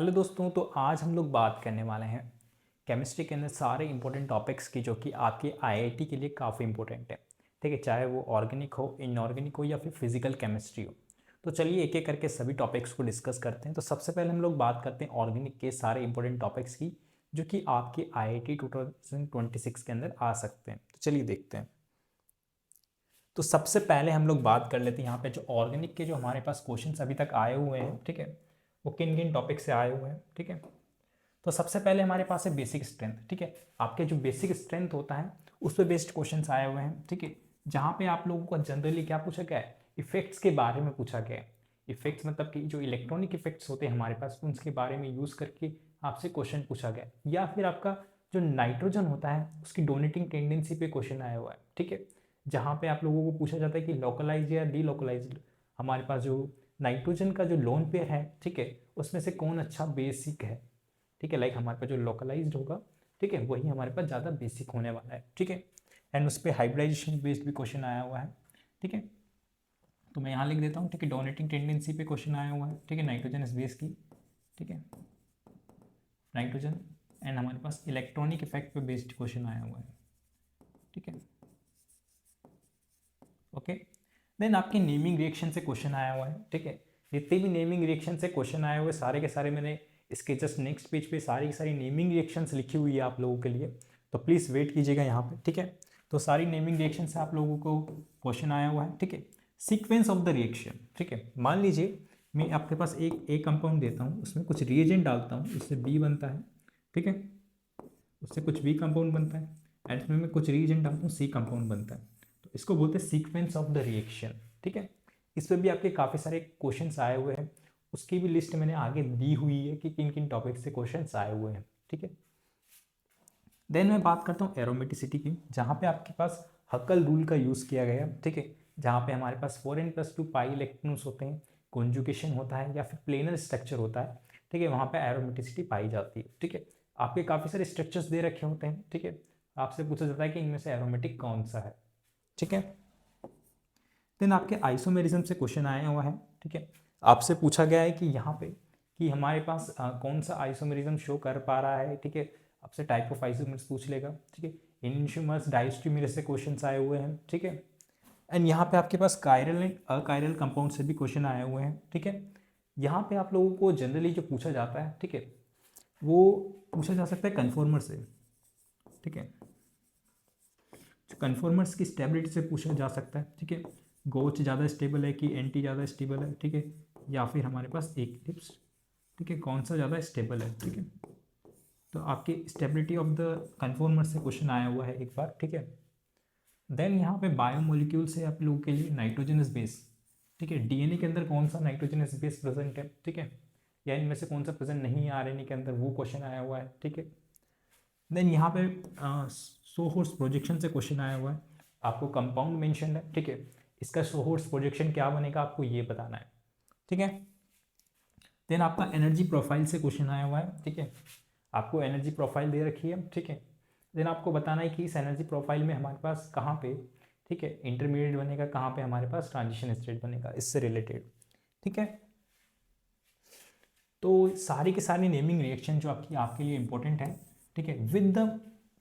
Hello दोस्तों, तो आज हम लोग बात करने वाले हैं केमिस्ट्री के अंदर सारे इंपॉर्टेंट टॉपिक्स की जो कि आपके आईआईटी के लिए काफ़ी इंपॉर्टेंट है। ठीक है, चाहे वो ऑर्गेनिक हो, इनऑर्गेनिक हो या फिर फिजिकल केमिस्ट्री हो। तो चलिए एक एक करके सभी टॉपिक्स को डिस्कस करते हैं। तो सबसे पहले हम लोग बात करते हैं ऑर्गेनिक के सारे इंपॉर्टेंट टॉपिक्स की जो कि आपके आईआईटी 2026 के अंदर आ सकते हैं। तो चलिए देखते हैं। तो सबसे पहले हम लोग बात कर लेते हैं यहाँ पे जो ऑर्गेनिक के जो हमारे पास क्वेश्चंस अभी तक आए हुए हैं। ठीक है, वो किन किन टॉपिक से आए हुए हैं। ठीक है, तो सबसे पहले हमारे पास है बेसिक स्ट्रेंथ। ठीक है, आपके जो बेसिक स्ट्रेंथ होता है उस पर बेस्ड क्वेश्चंस आए हुए हैं। ठीक है, जहाँ पे आप लोगों को जनरली क्या पूछा गया है, इफेक्ट्स के बारे में पूछा गया है। इफेक्ट्स मतलब कि जो इलेक्ट्रॉनिक इफेक्ट्स होते हैं हमारे पास, उनके बारे में यूज़ करके आपसे क्वेश्चन पूछा गया है। या फिर आपका जो नाइट्रोजन होता है उसकी डोनेटिंग टेंडेंसी पे क्वेश्चन आया हुआ है। ठीक है, जहाँ पे आप लोगों को पूछा जाता है कि लोकलाइज या डीलोकलाइज हमारे पास जो नाइट्रोजन का जो लोन पेयर है, ठीक है, उसमें से कौन अच्छा बेसिक है। ठीक है, लाइक हमारे पास जो लोकलाइज्ड होगा, ठीक है, वही हमारे पास ज़्यादा बेसिक होने वाला है। ठीक है, एंड उस पर हाइब्रिडाइजेशन बेस्ड भी क्वेश्चन आया हुआ है। ठीक है, तो मैं यहाँ लिख देता हूँ। ठीक है, डोनेटिंग टेंडेंसी पे क्वेश्चन आया हुआ है। ठीक है, नाइट्रोजन इस बेस की। ठीक है, नाइट्रोजन एंड हमारे पास इलेक्ट्रॉनिक इफेक्ट पे बेस्ड क्वेश्चन आया हुआ है। ठीक है, ओके। देन आपके नेमिंग रिएक्शन से क्वेश्चन आया हुआ है। ठीक है, जितने भी नेमिंग रिएक्शन से क्वेश्चन आए हुए सारे के सारे मैंने इसके जस्ट नेक्स्ट पेज पे सारी की सारी नेमिंग रिएक्शंस लिखी हुई है आप लोगों के लिए, तो प्लीज़ वेट कीजिएगा यहाँ पे। ठीक है, तो सारी नेमिंग रिएक्शन से आप लोगों को क्वेश्चन आया हुआ है। ठीक है, सीक्वेंस ऑफ द रिएक्शन। ठीक है, मान लीजिए मैं आपके पास एक ए कंपाउंड देता हूँ, उसमें कुछ रिएजेंट डालता हूँ, उससे बी बनता है। ठीक है, उससे कुछ बी कंपाउंड बनता है एंड इसमें मैं कुछ रिएजेंट डालता हूँ, सी कंपाउंड बनता है। तो इसको बोलते हैं सीक्वेंस ऑफ द रिएक्शन। ठीक है, इस पर भी आपके काफ़ी सारे क्वेश्चंस आए हुए हैं, उसकी भी लिस्ट मैंने आगे दी हुई है कि किन किन टॉपिक से क्वेश्चंस आए हुए हैं। ठीक है, देन मैं बात करता हूँ एरोमेटिसिटी की, जहाँ पे आपके पास हकल रूल का यूज़ किया गया। ठीक है, जहाँ पे हमारे पास 4n+2 पाई इलेक्ट्रॉन्स होते हैं, कॉन्जुगेशन होता है या फिर प्लेनर स्ट्रक्चर होता है। ठीक है, वहाँ पे एरोमेटिसिटी पाई जाती है। ठीक है, आपके काफ़ी सारे स्ट्रक्चर्स दे रखे होते हैं। ठीक है, आपसे पूछा जाता है कि इनमें से एरोमेटिक कौन सा है। ठीक है, देन आपके आइसोमेरिज्म से क्वेश्चन आया हुआ है। ठीक है, आपसे पूछा गया है कि यहाँ पे कि हमारे पास कौन सा आइसोमेरिज्म शो कर पा रहा है। ठीक है, आपसे टाइप ऑफ आइसोमर्स पूछ लेगा। ठीक है, इनइंशियोमर्स डाइस्ट्रीमर्स से क्वेश्चन आए हुए हैं। ठीक है, एंड यहाँ पे आपके पास कायरल एंड अकायरल कंपाउंड से भी क्वेश्चन आए हुए हैं। ठीक है, यहाँ पे आप लोगों को जनरली जो पूछा जाता है, ठीक है, वो पूछा जा सकता है कन्फॉर्मर से। ठीक है, कन्फॉर्मर्स की स्टेबिलिटी से पूछा जा सकता है। ठीक है, गोच ज़्यादा स्टेबल है कि एंटी ज़्यादा स्टेबल है। ठीक है, या फिर हमारे पास एक टिप्स। ठीक है, कौन सा ज़्यादा स्टेबल है। ठीक है, तो आपकी स्टेबिलिटी ऑफ द कन्फॉर्मर से क्वेश्चन आया हुआ है एक बार। ठीक है, देन यहाँ पे बायोमोलिक्यूल से आप लोगों के लिए नाइट्रोजनस बेस। ठीक है, डीएनए के अंदर कौन सा नाइट्रोजनस बेस प्रेजेंट है। ठीक है, या इनमें से कौन सा प्रेजेंट नहीं है आरएनए के अंदर, वो क्वेश्चन आया हुआ है। ठीक है, देन यहाँ पे सोहोर्स प्रोजेक्शन से क्वेश्चन आया हुआ है, आपको कंपाउंड मेंशन है। ठीक है, इसका सोहोर्स प्रोजेक्शन क्या बनेगा आपको ये बताना है। ठीक है, देन आपका एनर्जी प्रोफाइल से क्वेश्चन आया हुआ है। ठीक है, आपको एनर्जी प्रोफाइल दे रखी है। ठीक है, देन आपको बताना है कि इस एनर्जी प्रोफाइल में हमारे पास कहाँ पे, ठीक है, इंटरमीडिएट बनेगा, कहाँ पे हमारे पास ट्रांजिशन स्टेट बनेगा, इससे रिलेटेड। ठीक है, तो सारी की सारी नेमिंग रिएक्शन जो आपकी आपके लिए इंपॉर्टेंट है। ठीक है, with the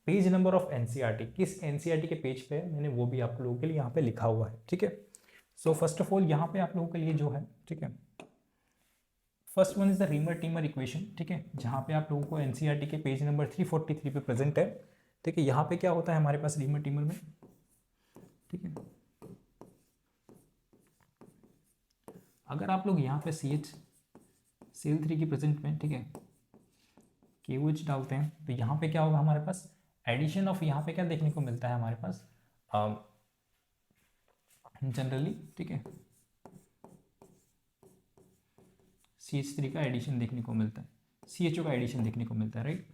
page number of NCERT, किस एनसीईआरटी के पेज पे है मैंने वो भी आप लोगों के लिए यहाँ पे लिखा हुआ है। ठीक है, सो फर्स्ट ऑफ ऑल यहाँ पे आप लोगों के लिए जो है, ठीक है, first one is the reamer teamer equation. ठीक है, जहाँ पे आप लोगों को एनसीईआरटी के पेज नंबर 343 पे प्रेजेंट है। ठीक है, यहाँ पे क्या होता है हमारे पास रीमर टीमर में। ठीक है, अगर आप लोग यहाँ पे CH की प्रेजेंट में, ठीक है, KOH डालते हैं तो यहाँ पे क्या होगा हमारे पास एडिशन ऑफ, यहाँ पे क्या देखने को मिलता है हमारे पास जनरली। ठीक है, CH3 का एडिशन देखने को मिलता है, CHO का एडिशन देखने को मिलता है, राइट,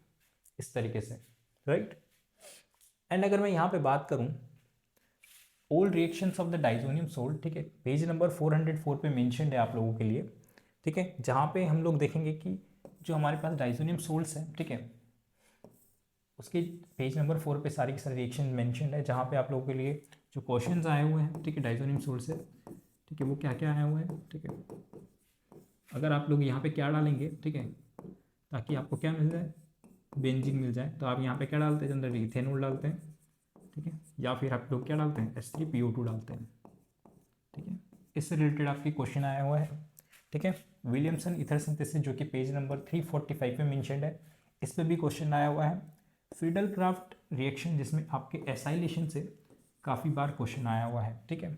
इस तरीके से, राइट। एंड अगर मैं यहाँ पे बात करूँ old reactions of the diazonium salt, ठीक है, पेज नंबर 404 पे मेंशन्ड है आप लोगों के लिए। ठीक है, जहाँ पे हम लोग देखेंगे कि जो हमारे पास डाइजोनियम सोल्ट्स हैं, ठीक है, उसके पेज नंबर 4 पे सारी की सारी रिएक्शन मेंशन्ड है, जहाँ पे आप लोगों के लिए जो क्वेश्चंस आए हुए हैं, ठीक है, डाइजोनियम सोल्ट से, ठीक है, वो क्या क्या आए हुए हैं। ठीक है, अगर आप लोग यहाँ पे क्या डालेंगे, ठीक है, ताकि आपको क्या मिल जाए, बेंजीन मिल जाए। तो आप यहाँ पे क्या डालते हैं, जनरली इथेनॉल डालते हैं, ठीक है, या फिर आप लोग क्या डालते हैं, H3PO2 डालते हैं, ठीक है। इससे रिलेटेड आपकी क्वेश्चन आया हुआ है, ठीक है। विलियमसन ईथर सिंथेसिस जो कि पेज नंबर 345 में मेंशन्ड है, इस पर भी क्वेश्चन आया हुआ है। फिडल क्राफ्ट रिएक्शन जिसमें आपके एसाइलेशन से काफ़ी बार क्वेश्चन आया हुआ है, ठीक है।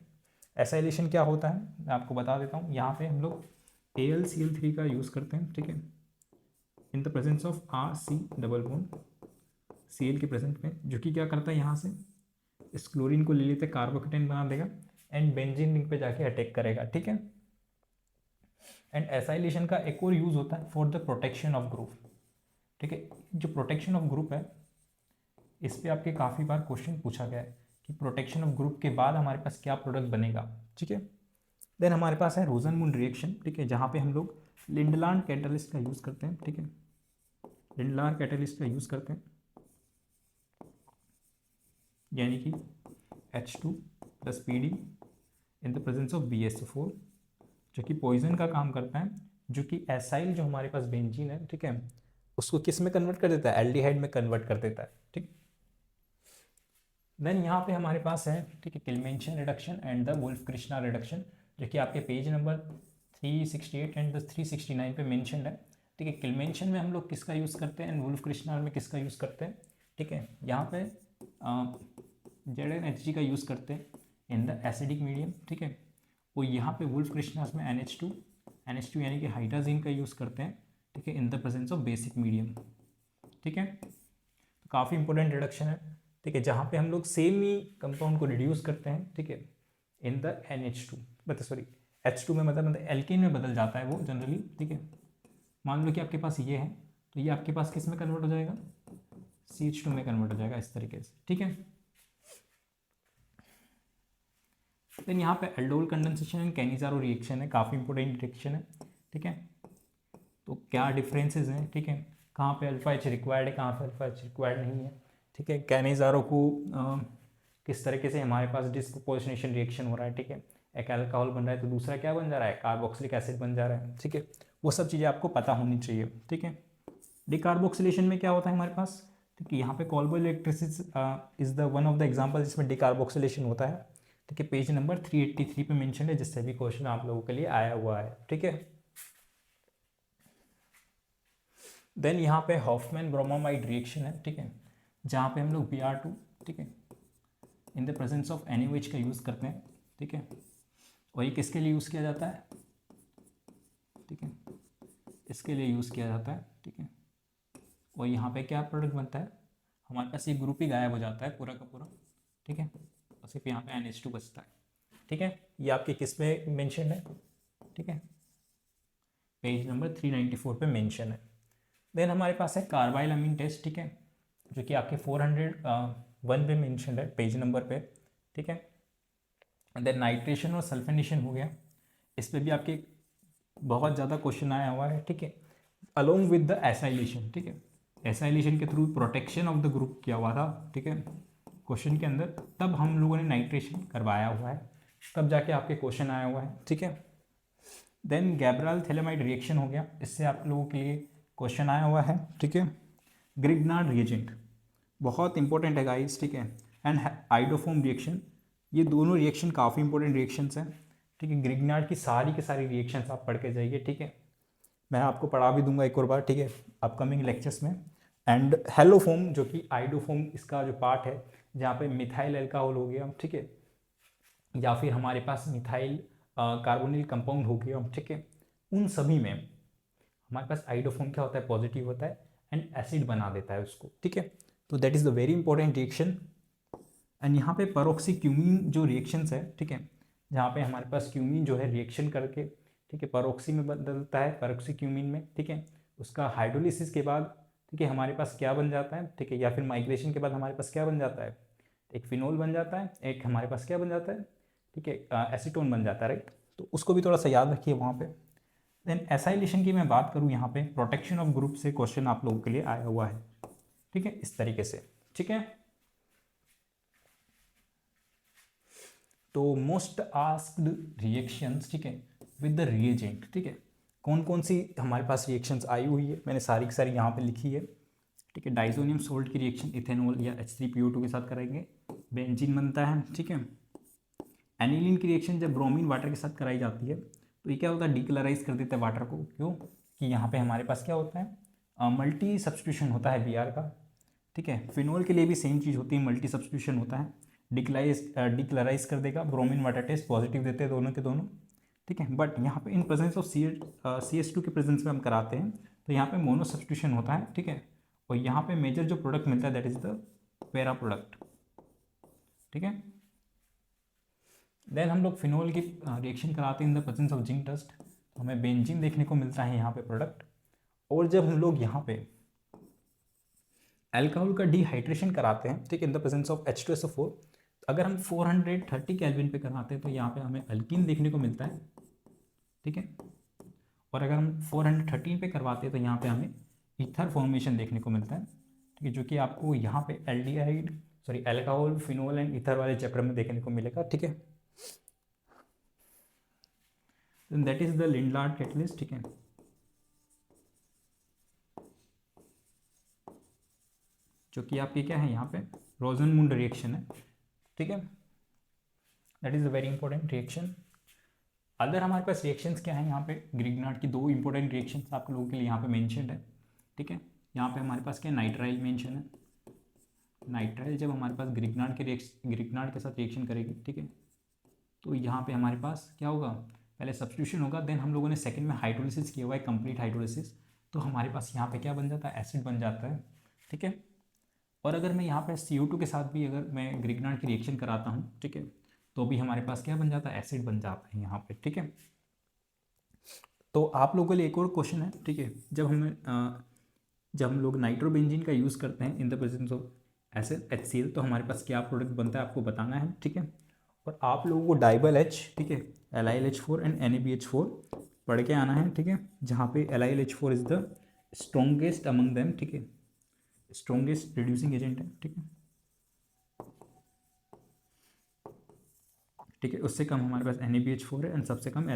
एसाइलेशन क्या होता है मैं आपको बता देता हूँ। यहाँ पे हम लोग AlCl3 का यूज़ करते हैं, ठीक है, in the presence of RC double bond Cl के प्रेजेंट में, जो कि क्या करता है, यहाँ से इस क्लोरीन को ले लेते कार्बोकेटाइन बना देगा एंड बेंजीन रिंग पे जाके अटैक करेगा, ठीक है। एंड एसाइलेशन का एक और यूज़ होता है for the protection of group, ठीक है। जो प्रोटेक्शन ऑफ ग्रुप है, इस पे आपके काफ़ी बार क्वेश्चन पूछा गया है कि प्रोटेक्शन ऑफ ग्रुप के बाद हमारे पास क्या प्रोडक्ट बनेगा, ठीक है। देन हमारे पास है रोजनमून रिएक्शन, ठीक है, जहाँ पे हम लोग लिंडलान कैटलिस्ट का यूज़ करते हैं, ठीक है, लिंडलान कैटलिस्ट का यूज़ करते हैं, यानी कि H2 + PD in the presence of BSO4, जो कि पॉइजन का काम करता है, जो कि एसाइल जो हमारे पास बेंजीन है, ठीक है, उसको किस में कन्वर्ट कर देता है, एल्डिहाइड में कन्वर्ट कर देता है, ठीक। देन यहाँ पे हमारे पास है, ठीक है, Clemmensen reduction and the Wolff Kishner reduction, जो कि आपके पेज नंबर 368 एंड 369 पे मेंशन्ड है, ठीक है। किल्मेंशन में हम लोग किसका यूज़ करते हैं एंड वुल्फ कृष्णा में किसका यूज़ करते हैं, ठीक है। यहाँ पे ZnHg का यूज़ करते हैं इन द एसिडिक मीडियम, ठीक है। वो यहाँ पे वुल्फ कृष्णास में NH2 यानी कि हाइड्राजीन का यूज़ करते हैं, ठीक है, in the presence of basic medium, ठीक है। तो काफ़ी इंपॉर्टेंट रिडक्शन है, ठीक है, जहाँ पे हम लोग सेम ही कंपाउंड को रिड्यूस करते हैं, ठीक है, इन द NH2 मतलब सॉरी H2 में मतलब एल्केन में बदल जाता है वो जनरली, ठीक है। मान लो कि आपके पास ये है, तो ये आपके पास किस में कन्वर्ट हो जाएगा, CH2 में कन्वर्ट हो जाएगा, इस तरीके से, ठीक है। देन यहाँ पे aldol condensation and Cannizzaro reaction है, काफ़ी इंपॉर्टेंट रिएक्शन है, ठीक है। तो क्या डिफरेंसेस हैं, ठीक है, कहाँ पे अल्फा एच रिक्वायर्ड है, कहाँ पे अल्फा एच रिक्वायर्ड नहीं है, ठीक है। कैनिजारो को किस तरीके से हमारे पास डिस्प्रोपोर्शनेशन रिएक्शन हो रहा है, ठीक है, एक अल्कोहल बन रहा है तो दूसरा क्या बन जा रहा है, कार्बोक्सिलिक एसिड बन जा रहा है, ठीक है। वो सब चीज़ें आपको पता होनी चाहिए, ठीक है। डिकार्बोक्सिलेशन में क्या होता है हमारे पास, ठीक है, यहाँ पे Kolbe electrolysis is the one of the example जिसमें डिकार्बोक्सिलेशन होता है, ठीक है। पेज नंबर 383 पे मेंशन है, जिससे भी क्वेश्चन आप लोगों के लिए आया हुआ है, ठीक है। देन यहाँ पे हॉफमैन ब्रोमामाइड रिएक्शन है, ठीक है, जहाँ पे हम लोग Br2, ठीक है, in the presence of NaOH का यूज़ करते हैं, ठीक है। और ये किसके लिए यूज़ किया जाता है, ठीक है, इसके लिए यूज़ किया जाता है, ठीक है। और यहाँ पे क्या प्रोडक्ट बनता है, हमारे पास ये ग्रुप ही गायब हो जाता है पूरा का पूरा, ठीक है, और सिर्फ यहाँ पे NH2 बचता है, ठीक है। ये आपके किस में मेंशन है, ठीक है, पेज नंबर 394 पे मेंशन है। देन हमारे पास है कार्बाइल अमीन टेस्ट, ठीक है, जो कि आपके 401 पे मेंशन है पेज नंबर पे, ठीक है। देन नाइट्रेशन और सल्फेनेशन हो गया, इस पे भी आपके बहुत ज़्यादा क्वेश्चन आया हुआ है, ठीक है, अलोंग विद द एसाइलेशन, ठीक है। एसाइलेशन के through protection of the group किया हुआ था, ठीक है, क्वेश्चन के अंदर, तब हम लोगों ने नाइट्रेशन करवाया हुआ है, तब जाके आपके क्वेश्चन आया हुआ है, ठीक है। देन गैब्राल थैलेमाइड रिएक्शन हो गया, इससे आप लोगों के लिए क्वेश्चन आया हुआ है, ठीक है। ग्रिग्नार्ड रिएजेंट बहुत इंपॉर्टेंट है गाइस, ठीक है, एंड आइडोफोम रिएक्शन, ये दोनों रिएक्शन काफ़ी इंपॉर्टेंट रिएक्शंस हैं, ठीक है। ग्रिग्नार्ड की सारी रिएक्शंस आप पढ़ के जाइए, ठीक है, मैं आपको पढ़ा भी दूंगा एक और बार, ठीक है, अपकमिंग लेक्चर्स में। एंड हेलोफोम जो कि आइडोफोम इसका जो पार्ट है, जहाँ पे मिथाइल अल्कोहल हो गया, ठीक है, या फिर हमारे पास मिथाइल कार्बोनिल कंपाउंड हो गया, ठीक है, उन सभी में हमारे पास आइडोफोम क्या होता है, पॉजिटिव होता है एंड एसिड बना देता है उसको, ठीक है। तो that is the very important reaction. And यहाँ पे परोक्सीक्यूमिन जो रिएक्शंस है, ठीक है, जहाँ पे हमारे पास क्यूमिन जो है रिएक्शन करके, ठीक है, परोक्सी में बदलता है, परोक्सीक्यूमिन में, ठीक है, उसका हाइड्रोलिसिस के बाद, ठीक है, हमारे पास क्या बन जाता है, ठीक है, या फिर माइग्रेशन के बाद हमारे पास क्या बन जाता है, एक फिनोल बन जाता है, एक हमारे पास क्या बन जाता है, ठीक है, एसीटोन बन जाता है, राइट। तो उसको भी थोड़ा सा याद रखिए वहाँ पे। देन एसाइलेशन की मैं बात करूँ, यहाँ पे प्रोटेक्शन ऑफ ग्रुप से क्वेश्चन आप लोगों के लिए आया हुआ है, ठीक है, इस तरीके से, ठीक है। तो मोस्ट आस्क्ड रिएक्शंस, ठीक है, विद द रिएजेंट, ठीक है, कौन कौन सी हमारे पास रिएक्शंस आई हुई है, मैंने सारी की सारी यहाँ पे लिखी है, ठीक है। डाइसोनियम सोल्ट की रिएक्शन इथेनॉल या H3PO2 के साथ कराएंगे, बेंजीन बनता है, ठीक है। एनिलीन की रिएक्शन जब ब्रोमीन वाटर के साथ कराई जाती है तो ये क्या होता है, डिकलराइज कर देता है वाटर को। क्यों? कि यहाँ पे हमारे पास क्या होता है, मल्टी सब्स्टिट्यूशन होता है Br का, ठीक है। फिनोल के लिए भी सेम चीज़ होती है, मल्टी सब्स्टिट्यूशन होता है, डिकलराइज कर देगा, ब्रोमीन वाटर टेस्ट पॉजिटिव देते हैं दोनों के दोनों, ठीक है। बट यहाँ पे इन प्रेजेंस ऑफ CH2 के प्रेजेंस में हम कराते हैं तो यहाँ पे मोनो सब्स्टिट्यूशन होता है, ठीक है। और यहाँ पे मेजर जो प्रोडक्ट मिलता है that is the para product, ठीक है। देन हम लोग फिनोल की रिएक्शन कराते हैं in the presence of zinc dust, तो हमें बेंजीन देखने को मिलता है यहाँ पे प्रोडक्ट। और जब हम लोग यहाँ पे अल्कोहल का डिहाइड्रेशन कराते हैं, ठीक है, in the presence of H2SO4, अगर हम 430 केल्विन पे कराते हैं तो यहाँ पे हमें अल्कीन देखने को मिलता है, ठीक है। और अगर हम 413 पे करवाते हैं तो यहाँ पे हमें ईथर फॉर्मेशन देखने को मिलता है, ठीक है, जो कि आपको यहाँ पे अल्कोहल, फिनोल एंड ईथर वाले चैप्टर में देखने को मिलेगा, ठीक है। दैट इज द लिंडलार्ड कैटलिस्ट, ठीक है। जो कि आपकी क्या है यहाँ पे रोजनमुंड रिएक्शन है, ठीक है। That is a very important reaction. Other हमारे पास रिएक्शंस क्या है यहाँ पे, ग्रिग्नार्ड की 2 इंपॉर्टेंट रिएक्शंस आप लोगों के लिए यहाँ पे मेंशन्ड है, ठीक है। यहाँ पे हमारे पास क्या नाइट्राइल मेंशन है। नाइट्राइल जब हमारे पास ग्रिग्नार्ड के साथ रिएक्शन करेगी, ठीक है, तो यहाँ पे हमारे पास क्या होगा, पहले सब्स्टिट्यूशन होगा, देन हम लोगों ने सेकंड में हाइड्रोलिसिस किया हुआ है, कंप्लीट हाइड्रोलिसिस, तो हमारे पास यहाँ पे क्या बन जाता है, एसिड बन जाता है, ठीक है। और अगर मैं यहाँ पे CO2 के साथ भी अगर मैं ग्रिग्नार्ड की रिएक्शन कराता हूँ, ठीक है, तो भी हमारे पास क्या बन जाता है, एसिड बन जाता है यहाँ पे, ठीक है। तो आप लोगों के लिए एक और क्वेश्चन है, ठीक है, जब हम लोग नाइट्रोबेंजीन का यूज़ करते हैं in the presence of acid HCl तो हमारे पास क्या प्रोडक्ट बनता है आपको बताना है, ठीक है। और आप लोगों को डाइबल H, ठीक है, LiLH4 एंड NaBH4 पढ़ के आना है, ठीक है, जहाँ पे LiLH4 is the strongest among them, ठीक है, स्ट्रॉन्गेस्ट रिड्यूसिंग एजेंट है, ठीक है, ठीक है। उससे कम हमारे पास NaBH4 है एंड सबसे कम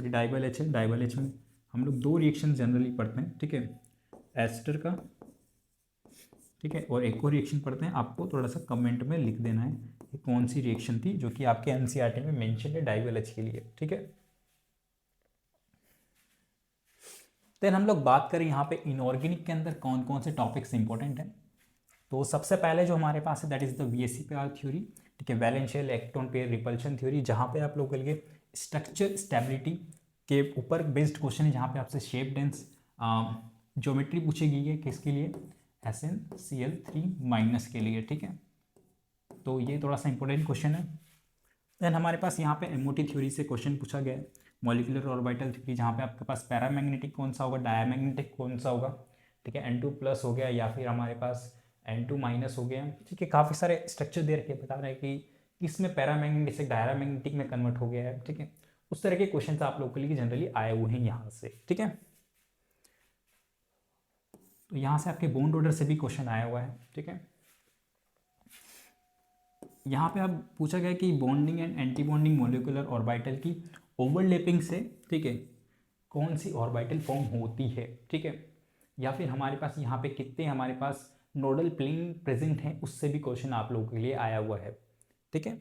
डाइबल H है। डाइबल H में हम लोग 2 रिएक्शन जनरली पढ़ते हैं, ठीक है, एस्टर का, ठीक है, और एक और रिएक्शन पढ़ते हैं, आपको थोड़ा सा कमेंट में लिख देना है कि कौन सी रिएक्शन थी जो कि आपके NCERT में मेंशन है डाइबल H के लिए, ठीक है। देन हम लोग बात करें यहाँ पे इनऑर्गेनिक के अंदर कौन कौन से टॉपिक्स इंपॉर्टेंट हैं, तो सबसे पहले जो हमारे पास है that is the VSE pair theory, ठीक है, वैलेंशियल इलेक्ट्रॉन पेयर रिपल्शन थ्योरी, जहाँ पे आप लोगों के लिए स्ट्रक्चर स्टेबिलिटी के ऊपर बेस्ड क्वेश्चन है, जहाँ पे आपसे शेप डेंस ज्योमेट्री पूछी गई है, किसके लिए, SnCl3- के लिए, ठीक है। तो ये थोड़ा सा इंपॉर्टेंट क्वेश्चन है। देन हमारे पास यहाँ पे MOT थ्योरी से क्वेश्चन पूछा गया है, मॉलिकुलर ऑर्बिटल थ्योरी, जहाँ पे आपके पास पैरामैग्नेटिक कौन सा होगा, डायमैग्नेटिक कौन सा होगा, ठीक है, N2+ हो गया या फिर हमारे पास N2- हो गया, ठीक है। काफ़ी सारे स्ट्रक्चर दे रखे बता रहे हैं कि इसमें पैरामैग्नेटिक से डायमैग्नेटिक में कन्वर्ट हो गया है, ठीक है। उस तरह के क्वेश्चन आप लोगों के लिए जनरली आए हुए हैं यहाँ से, ठीक है। तो यहाँ से आपके बॉन्ड ऑर्डर से भी क्वेश्चन आया हुआ है, ठीक है। यहाँ पे आप पूछा गया कि bonding and anti bonding molecular orbital की ओवरलैपिंग से, ठीक है, कौन सी ऑर्बिटल फॉर्म होती है, ठीक है, या फिर हमारे पास यहाँ पे कितने हमारे पास नोडल प्लेन प्रेजेंट हैं, उससे भी क्वेश्चन आप लोगों के लिए आया हुआ है, ठीक है।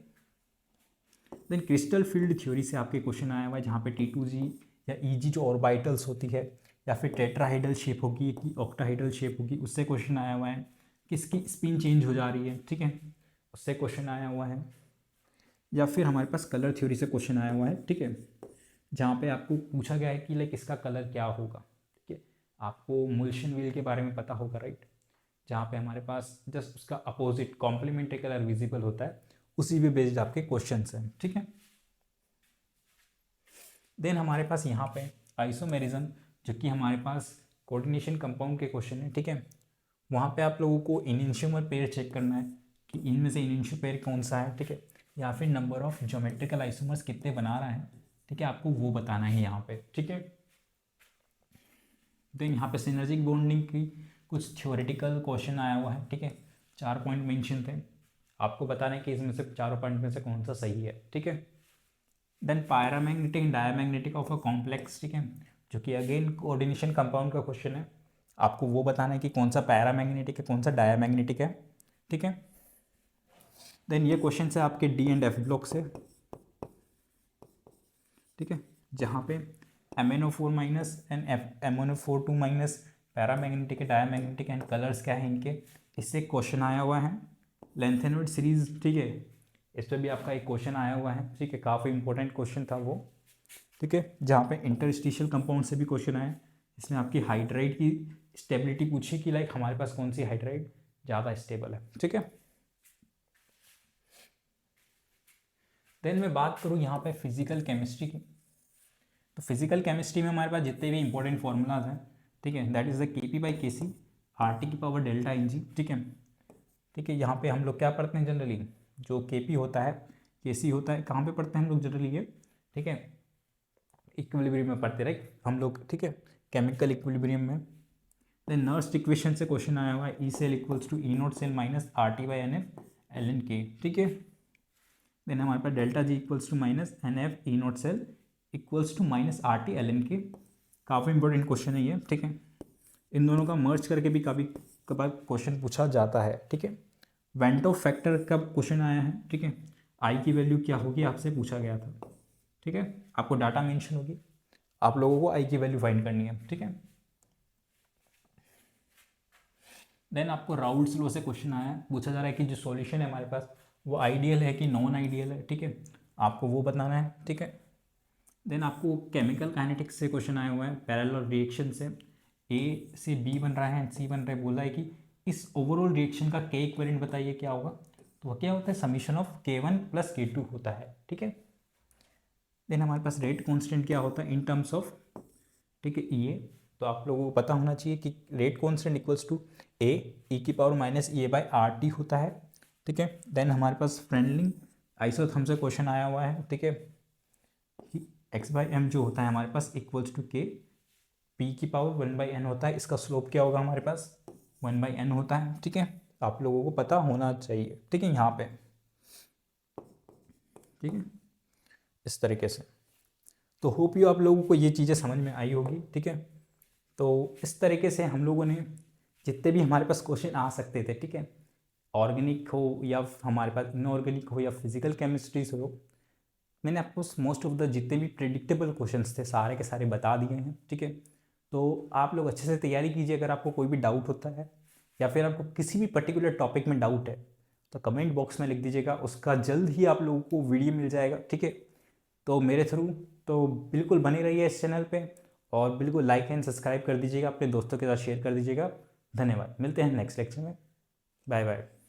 देन क्रिस्टल फील्ड थ्योरी से आपके क्वेश्चन आया हुआ है, जहाँ पे T2G या EG जो ऑर्बिटल्स होती है या फिर टेट्राहाइडल शेप होगी कि ऑक्टाहाइडल शेप होगी, उससे क्वेश्चन आया हुआ है। किसकी स्पिन चेंज हो जा रही है, ठीक है, उससे क्वेश्चन आया हुआ है। या फिर हमारे पास कलर थ्योरी से क्वेश्चन आया हुआ है, ठीक है, जहाँ पे आपको पूछा गया है कि लाइक इसका कलर क्या होगा, ठीक है। आपको मुल्शन व्हील के बारे में पता होगा, राइट, जहाँ पे हमारे पास जस्ट उसका अपोजिट कॉम्प्लीमेंट्री कलर विजिबल होता है, उसी पे बेस्ड आपके क्वेश्चन हैं, ठीक है। देन हमारे पास यहाँ पे आइसोमेरिज्म, जो कि हमारे पास कोऑर्डिनेशन कंपाउंड के क्वेश्चन है, ठीक है। वहाँ पे आप लोगों को इनिशियमर पेयर चेक करना है कि इनमें से इनिशियल पेयर कौन सा है, ठीक है, या फिर नंबर ऑफ ज्योमेट्रिकल आइसोमर्स कितने बना रहा है, ठीक है, आपको वो बताना है यहाँ पे, ठीक है। देन यहाँ पे सिनर्जिक बॉन्डिंग की कुछ थ्योरेटिकल क्वेश्चन आया हुआ है, ठीक है, 4 पॉइंट मेंशन थे, आपको बताना है कि इसमें से 4 पॉइंट में से कौन सा सही है, ठीक है। Then paramagnetic and diamagnetic of a complex, ठीक है, जो कि अगेन कोऑर्डिनेशन कंपाउंड का क्वेश्चन है। आपको वो बताना है कि कौन सा पैरामैग्नेटिक है, कौन सा डायमैग्नेटिक है, ठीक है। देन ये क्वेश्चन है आपके डी एंड एफ ब्लॉक से, ठीक है, जहाँ पे MnO4 minus and MnO4 2 minus paramagnetic है, डायमैग्नेटिक एंड कलर्स क्या है इनके, इससे क्वेश्चन आया हुआ है। लेंथ एंड विड्थ सीरीज, ठीक है, इस पर भी आपका एक क्वेश्चन आया हुआ है, ठीक है, काफ़ी इंपॉर्टेंट क्वेश्चन था वो, ठीक है, जहाँ पे इंटरस्टिशियल कंपाउंड से भी क्वेश्चन आया। इसमें आपकी हाइड्राइड की स्टेबिलिटी पूछी कि लाइक हमारे पास कौन सी हाइड्राइड ज़्यादा स्टेबल है, ठीक है। देन मैं बात करूँ यहाँ पे फिजिकल केमिस्ट्री की, तो फिजिकल केमिस्ट्री में हमारे पास जितने भी इंपॉर्टेंट फार्मूलाज हैं, ठीक है, that is the Kp/Kc RT की पावर डेल्टा Ng, ठीक है, ठीक है। यहाँ पे हम लोग क्या पढ़ते हैं जनरली, जो Kp होता है, Kc होता है, कहाँ पे पढ़ते हैं हम लोग जनरली ये, ठीक है, इक्विलिब्रियम में पढ़ते रहे हम लोग, ठीक है, केमिकल इक्विलिब्रियम में। देन नर्स्ट इक्वेशन से क्वेश्चन आया हुआ है, E cell equals to E naught cell minus RT/NF ln K, ठीक है। देन हमारे पास delta G equals to minus NF E naught cell equals to minus RT ln K, काफ़ी important question है ये, ठीक है। इन दोनों का मर्ज करके भी काफ़ी कबार क्वेश्चन पूछा जाता है, ठीक है। वेंटो फैक्टर का क्वेश्चन आया है, ठीक है, आई की वैल्यू क्या होगी आपसे पूछा गया था, ठीक है, आपको डाटा मेंशन होगी, आप लोगों को आई की वैल्यू फाइंड करनी है, ठीक है। देन आपको राउल्ट्स लॉ से क्वेश्चन आया है, पूछा जा रहा है कि जो सॉल्यूशन है हमारे पास वो आइडियल है कि नॉन आइडियल है, ठीक है, आपको वो बताना है, ठीक है। देन आपको केमिकल काइनेटिक्स से क्वेश्चन आया हुआ है, पैरेलल रिएक्शन से ए से बी बन रहा है एंड सी बन रहा है, बोला है कि इस ओवरऑल रिएक्शन का के इक्विवेलेंट बताइए क्या होगा, तो वह क्या होता है, समीशन ऑफ K1 + K2 होता है, ठीक है। देन हमारे पास रेट कांस्टेंट क्या होता है इन टर्म्स ऑफ, ठीक है, ये तो आप लोगों को पता होना चाहिए कि rate constant equals to A e⁻⁸ होता है, ठीक है। देन हमारे पास फ्रेंडलिंग आइसोथर्म से क्वेश्चन आया हुआ है, ठीक है, x/m जो होता है हमारे पास इक्वल्स टू K P⁻1/n होता है, इसका स्लोप क्या होगा हमारे पास 1/n होता है, ठीक है, आप लोगों को पता होना चाहिए, ठीक है, यहाँ पे, ठीक है, इस तरीके से। तो होप यू आप लोगों को ये चीज़ें समझ में आई होगी, ठीक है। तो इस तरीके से हम लोगों ने जितने भी हमारे पास क्वेश्चन आ सकते थे, ठीक है, ऑर्गेनिक हो या हमारे पास इनऑर्गेनिक हो या फिजिकल केमिस्ट्री से हो, मैंने आपको मोस्ट ऑफ द जितने भी प्रेडिक्टेबल क्वेश्चंस थे सारे के सारे बता दिए हैं, ठीक है। तो आप लोग अच्छे से तैयारी कीजिए, अगर आपको कोई भी डाउट होता है या फिर आपको किसी भी पर्टिकुलर टॉपिक में डाउट है तो कमेंट बॉक्स में लिख दीजिएगा, उसका जल्द ही आप लोगों को वीडियो मिल जाएगा, ठीक है। तो मेरे थ्रू तो बिल्कुल बने रहिए इस चैनल पे और बिल्कुल लाइक एंड सब्सक्राइब कर दीजिएगा, अपने दोस्तों के साथ शेयर कर दीजिएगा। धन्यवाद, मिलते हैं नेक्स्ट लेक्चर में, बाय बाय।